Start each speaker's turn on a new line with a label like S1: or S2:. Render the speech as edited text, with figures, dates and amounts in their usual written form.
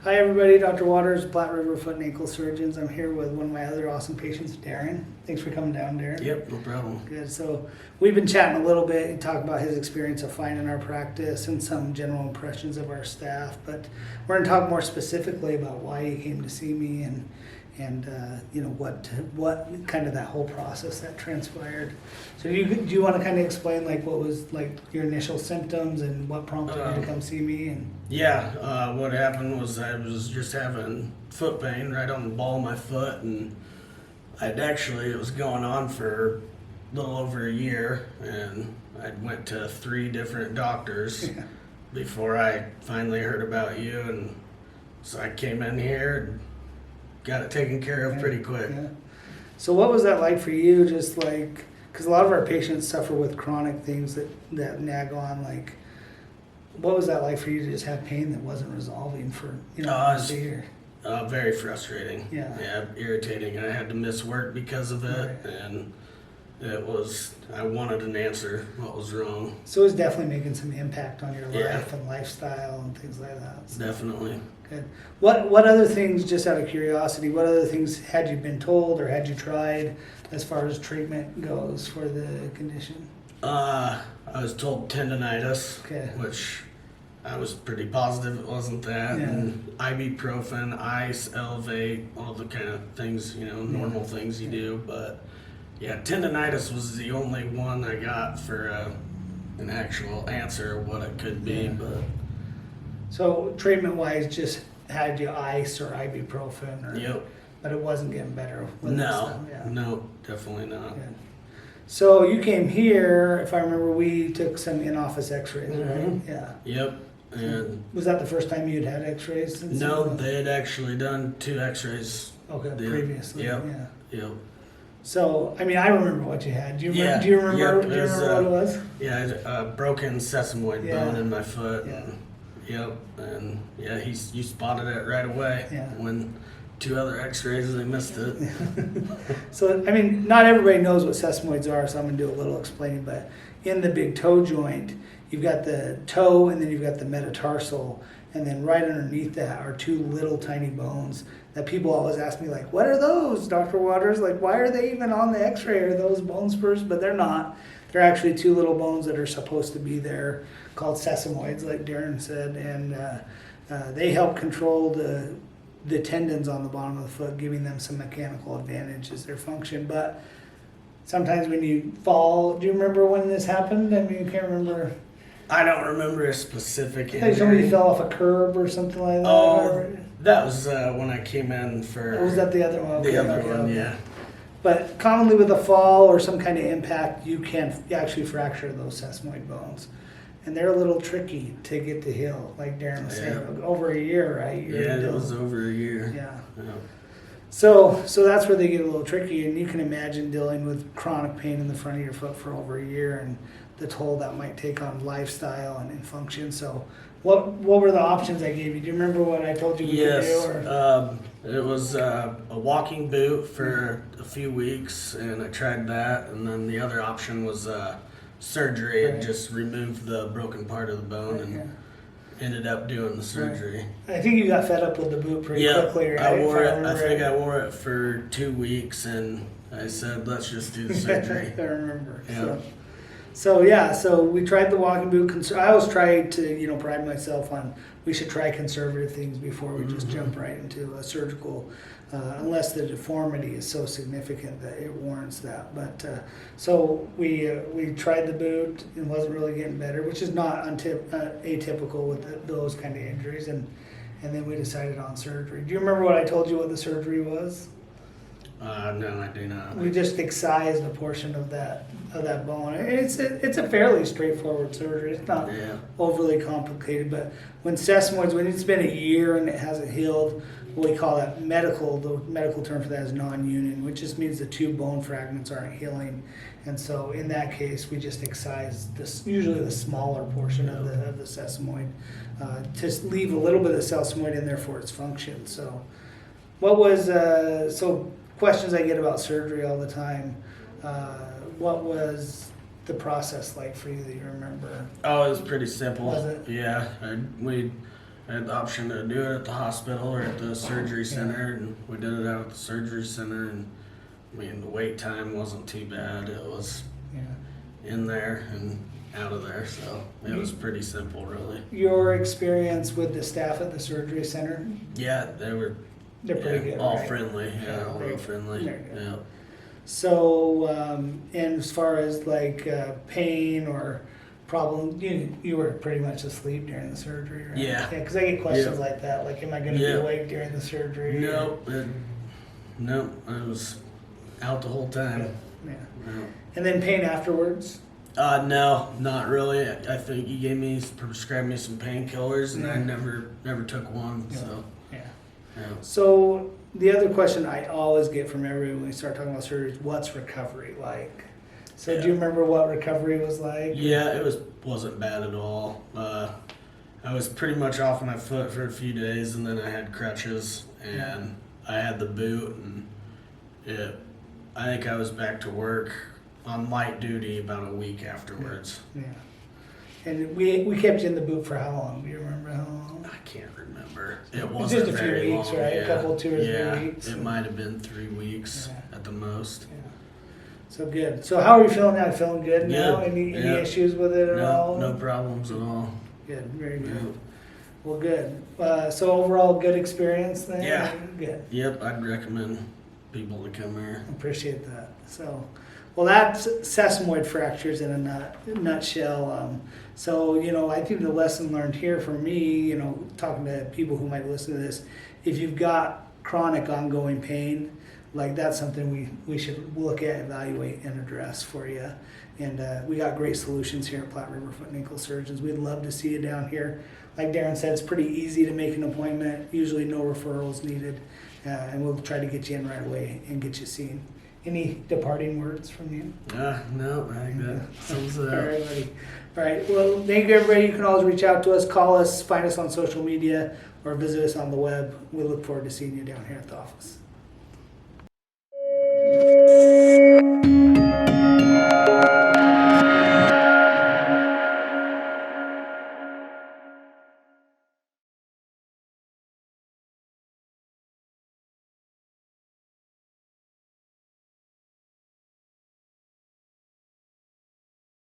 S1: Hi everybody, Dr. Waters, Platte River Foot and Ankle Surgeons. I'm here with one of my other awesome patients, Darren. Thanks for coming down, Darren.
S2: Yep, no problem.
S1: Good. So we've been chatting a little bit and talking about his experience of finding our practice and some general impressions of our staff. But we're going to talk more specifically about why he came to see me and you know what kind of that whole process that transpired. So do you want to kind of explain like what was like your initial symptoms and what prompted you to come see me? And
S2: Yeah, what happened was I was just having foot pain right on the ball of my foot, and it was going on for a little over a year, and I went to 3 different doctors before I finally heard about you, and so I came in here and got it taken care of pretty quick.
S1: Yeah. So what was that like for you? Just like, because a lot of our patients suffer with chronic things that nag on. Like, what was that like for you to just have pain that wasn't resolving for a year?
S2: Very frustrating.
S1: Yeah,
S2: Irritating. I had to miss work because of it,
S1: right.
S2: and I wanted an answer. What was wrong?
S1: So it was definitely making some impact on your
S2: Yeah.
S1: life and lifestyle and things like that. So,
S2: Definitely.
S1: good. What other things, just out of curiosity, what other things had you been told or had you tried as far as treatment goes for the condition?
S2: I was told tendonitis,
S1: Okay.
S2: which I was pretty positive it wasn't that.
S1: Yeah.
S2: And ibuprofen, ice, elevate, all the kind of things, normal things you do. But yeah, tendonitis was the only one I got for an actual answer of what it could be.
S1: Yeah.
S2: But
S1: So treatment-wise, just had you ice or ibuprofen, or
S2: yep.
S1: but it wasn't getting better. With this stuff. Yeah.
S2: No, definitely not.
S1: Good. So you came here, if I remember, we took some in-office X-rays, right?
S2: Mhm.
S1: Yeah.
S2: Yep. And
S1: Was that the first time you'd had X-rays? Since
S2: no, they had actually done 2 X-rays.
S1: Okay,
S2: Yeah.
S1: previously.
S2: Yep.
S1: Yeah.
S2: Yep.
S1: So I mean, I remember what you had. Do you remember?
S2: Yeah.
S1: Do you remember?
S2: Yep,
S1: Do you
S2: it was,
S1: remember what it was?
S2: Yeah, I had a broken sesamoid
S1: Yeah.
S2: bone in my foot.
S1: Yeah.
S2: Yep, and yeah, you spotted it right away.
S1: Yeah.
S2: When 2 other X-rays, they missed it.
S1: So I mean, not everybody knows what sesamoids are, so I'm gonna do a little explaining. But in the big toe joint, you've got the toe, and then you've got the metatarsal, and then right underneath that are 2 little tiny bones that people always ask me, like, what are those, Dr. Waters? Like, why are they even on the X-ray? Are those bone spurs? But they're not. They're actually 2 little bones that are supposed to be there, called sesamoids, like Darren said, and they help control the tendons on the bottom of the foot, giving them some mechanical advantage as their function. But sometimes when you fall, do you remember when this happened? I mean, you can't remember.
S2: I don't remember a specific
S1: Like somebody
S2: injury.
S1: fell off a curb or something like that.
S2: Oh, that was when I came in for.
S1: Or was that the other one?
S2: The
S1: Okay,
S2: other
S1: okay,
S2: one,
S1: okay.
S2: yeah.
S1: But commonly with a fall or some kind of impact, you can actually fracture those sesamoid bones. And they're a little tricky to get to heal, like Darren was saying. Over a year, right?
S2: Yeah, it was over a year.
S1: Yeah.
S2: Yeah.
S1: So that's where they get a little tricky, and you can imagine dealing with chronic pain in the front of your foot for over a year and the toll that might take on lifestyle and in function. So what were the options I gave you? Do you remember what I told you we could do?
S2: Yes,
S1: Or?
S2: it was a walking boot for a few weeks, and I tried that, and then the other option was surgery.
S1: Right.
S2: It just removed the broken part of the bone and ended up doing the surgery.
S1: I think you got fed up with the boot pretty
S2: Yeah,
S1: quickly, right?
S2: I wore it. I
S1: remember
S2: think
S1: right.
S2: I wore it for 2 weeks, and I said, "Let's just do the surgery."
S1: I remember.
S2: Yeah.
S1: So we tried the walking boot. I always try to, pride myself on we should try conservative things before we just jump right into a surgical, unless the deformity is so significant that it warrants that. But so we tried the boot and wasn't really getting better, which is not atypical with those kind of injuries, and then we decided on surgery. Do you remember what I told you what the surgery was?
S2: No, I do not.
S1: We just excised a portion of that bone. It's a fairly straightforward surgery. It's not overly complicated, but when it's been a year and it hasn't healed, we call that the medical term for that is non-union, which just means the 2 bone fragments aren't healing. And so in that case, we just excise usually the smaller portion of the sesamoid to leave a little bit of sesamoid in there for its function. So what was questions I get about surgery all the time. What was the process like for you that you remember?
S2: Oh, it was pretty simple.
S1: Was it?
S2: Yeah, we I had the option to do it at the hospital or at the surgery center, and we did it out at the surgery center. And I mean, the wait time wasn't too bad. It was in there and out of there, so it was pretty simple, really.
S1: Your experience with the staff at the surgery center?
S2: Yeah, they're
S1: pretty good,
S2: all
S1: right?
S2: friendly. Yeah, all real friendly. Yeah.
S1: So, and as far as like pain or problem, you were pretty much asleep during the surgery, right?
S2: Yeah.
S1: Because I get questions like that, like, am I going to be awake during the surgery?
S2: Nope. Nope. I was out the whole time.
S1: Yeah.
S2: No.
S1: And then pain afterwards?
S2: No, not really. I think he prescribed me some painkillers, and I never took one.
S1: Yeah.
S2: So.
S1: Yeah.
S2: Yeah.
S1: So the other question I always get from everyone when we start talking about surgery is, what's recovery like? So do you remember what recovery was like?
S2: Yeah, wasn't bad at all. I was pretty much off my foot for a few days, and then I had crutches, and I had the boot, and I think I was back to work on light duty about a week afterwards.
S1: Yeah. And we kept you in the boot for how long? Do you remember how long?
S2: I can't remember. It wasn't
S1: just a few
S2: very
S1: weeks,
S2: long.
S1: right?
S2: Yeah.
S1: A couple, 2 or 3 weeks.
S2: It might have been 3 weeks at the most.
S1: Yeah. So good. So how are you feeling now? Feeling good now?
S2: Good.
S1: Any issues with it at all?
S2: No problems at all.
S1: Good. Very good.
S2: Yeah.
S1: Well, good. So overall, good experience then?
S2: Yeah.
S1: Good.
S2: Yep, I'd recommend people to come here.
S1: Appreciate that. So, well, that's sesamoid fractures in a nutshell. So, I think the lesson learned here for me, talking to people who might listen to this, if you've got chronic ongoing pain, like that's something we should look at, evaluate, and address for you. And we got great solutions here at Platte River Foot and Ankle Surgeons. We'd love to see you down here. Like Darren said, it's pretty easy to make an appointment. Usually no referrals needed. And we'll try to get you in right away and get you seen. Any departing words from you?
S2: No, I think that sums it
S1: All
S2: up.
S1: right, buddy. All right. Well, thank you, everybody. You can always reach out to us, call us, find us on social media, or visit us on the web. We look forward to seeing you down here at the office.